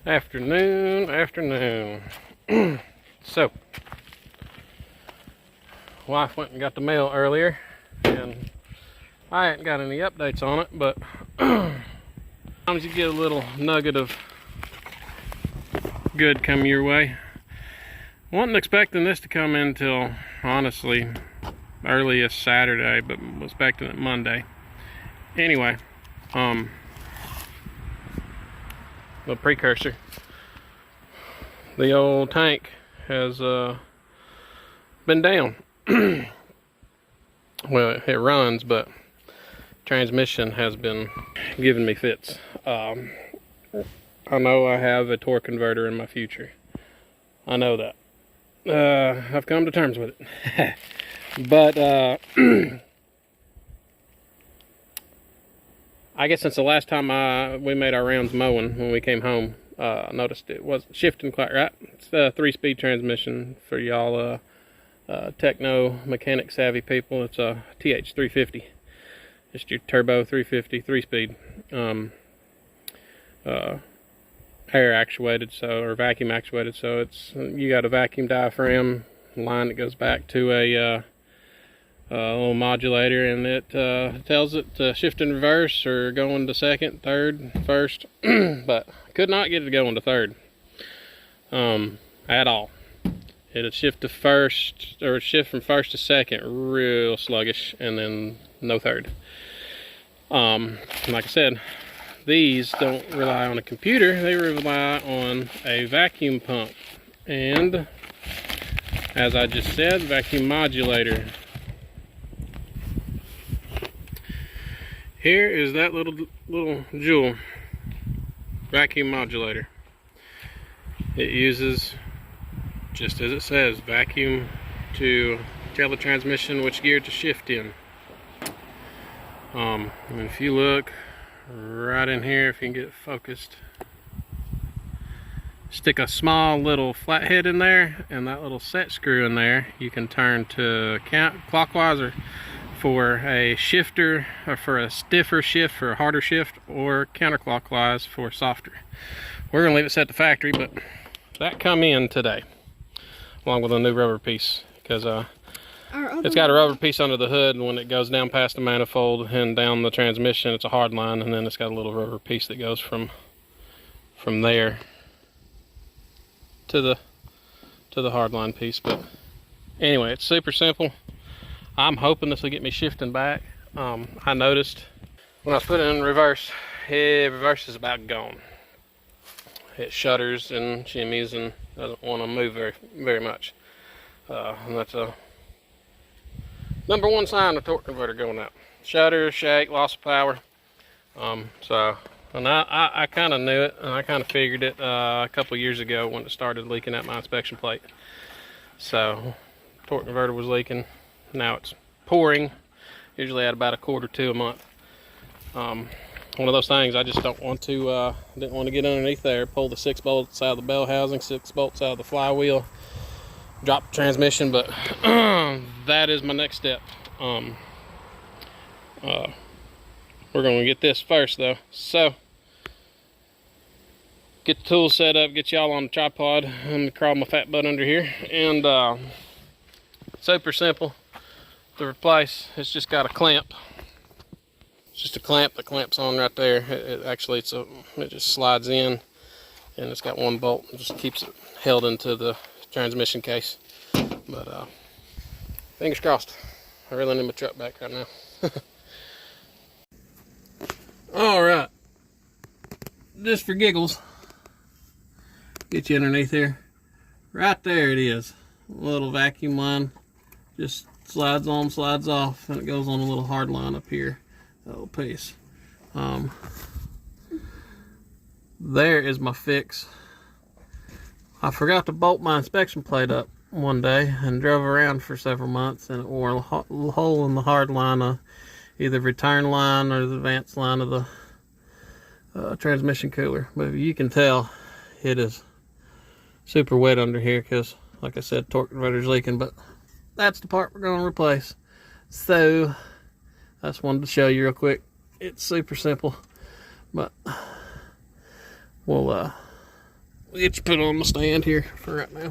Afternoon. So, wife went and got the mail earlier, and I hadn't got any updates on it, but sometimes you get a little nugget of good come your way. Wasn't expecting this to come in till, honestly, earliest Saturday, but was expecting it Monday. Anyway, the precursor, the old tank has been down. Well, it runs, but transmission has been giving me fits. I know I have a torque converter in my future. I know that. I've come to terms with it. But I guess since the last time we made our rounds mowing when we came home, I noticed it wasn't shifting quite right. It's a 3-speed transmission for y'all techno mechanic savvy people. It's a TH350. Just your turbo 350 3-speed. Air actuated, or vacuum actuated, so you got a vacuum diaphragm line that goes back to a little modulator, and it tells it to shift in reverse or go into second, third, first, but could not get it to go into third at all. It'd shift to first, or shift from first to second real sluggish, and then no third. Like I said, these don't rely on a computer, they rely on a vacuum pump, and as I just said, vacuum modulator. Here is that little jewel, vacuum modulator. It uses, just as it says, vacuum to tell the transmission which gear to shift in. And if you look right in here, if you can get it focused, stick a small little flathead in there, and that little set screw in there, you can turn to clockwise or for a shifter, or for a stiffer shift, for a harder shift, or counterclockwise for softer. We're gonna leave it set to factory, but that come in today along with a new rubber piece, because it's got a rubber piece under the hood, and when it goes down past the manifold and down the transmission, it's a hard line, and then it's got a little rubber piece that goes from there to the hard line piece. But anyway, it's super simple. I'm hoping this will get me shifting back. I noticed when I was putting it in reverse, reverse is about gone. It shudders and shimmies and doesn't want to move very much. And that's a #1 sign of torque converter going out. Shudder, shake, loss of power. And I kind of knew it, and I kind of figured it a couple years ago when it started leaking at my inspection plate. So torque converter was leaking. Now it's pouring, usually at about 1/4 to a month. One of those things I just don't want to, didn't want to get underneath there, pull the 6 bolts out of the bell housing, 6 bolts out of the flywheel, drop the transmission, but that is my next step. We're going to get this first though. So, get the tools set up, get y'all on the tripod, and crawl my fat butt under here, and super simple to replace. It's just got a clamp. It's just a clamp that clamps on right there. It just slides in, and it's got 1 bolt. It just keeps it held into the transmission case. But fingers crossed. I really need my truck back right now. All right, just for giggles, get you underneath here. Right there it is. A little vacuum line. Just slides on, slides off, and it goes on a little hard line up here, that little piece. There is my fix. I forgot to bolt my inspection plate up one day and drove around for several months, and it wore a hole in the hard line of either return line or the advance line of the transmission cooler. But you can tell it is super wet under here because, like I said, torque converter's leaking, but that's the part we're going to replace. So I just wanted to show you real quick. It's super simple, but we'll We'll get you put on the stand here for right now.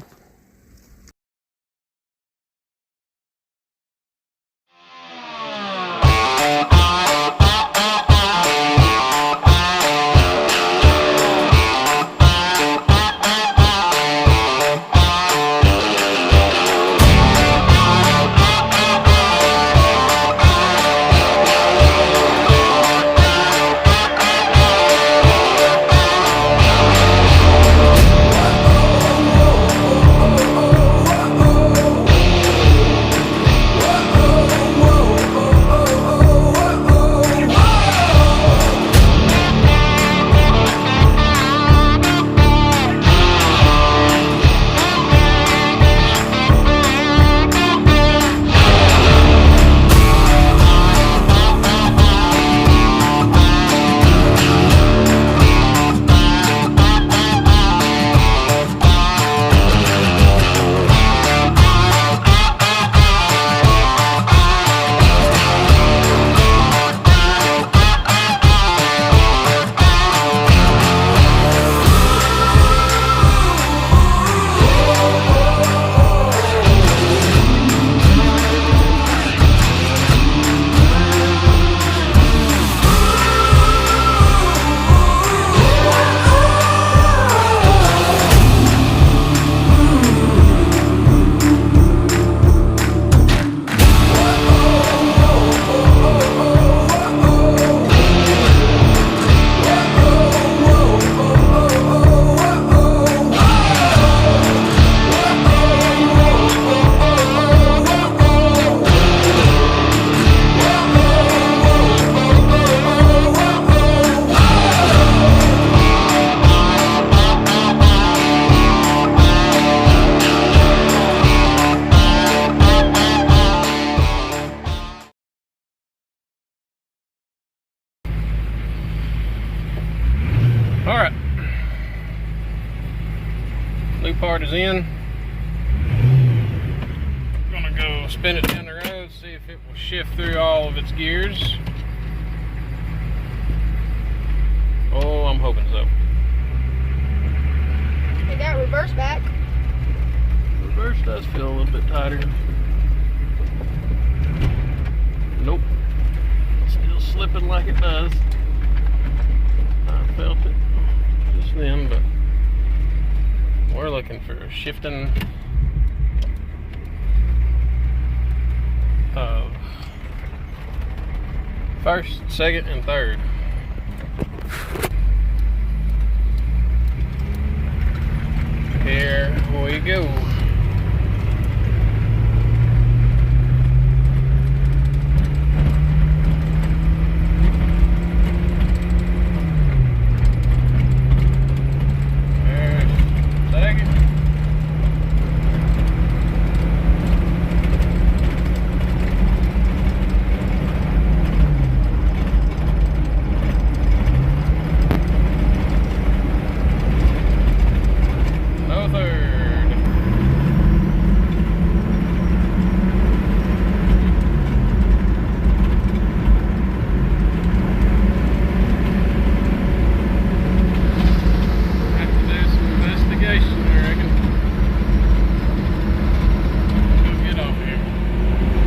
Alright, new part is in. I'm gonna go spin it down the road, see if it will shift through all of its gears. Oh, I'm hoping so. They got reverse back. Reverse does feel a little bit tighter. Nope, still slipping like it does. I felt it just then, but we're looking for shifting of first, second, and third.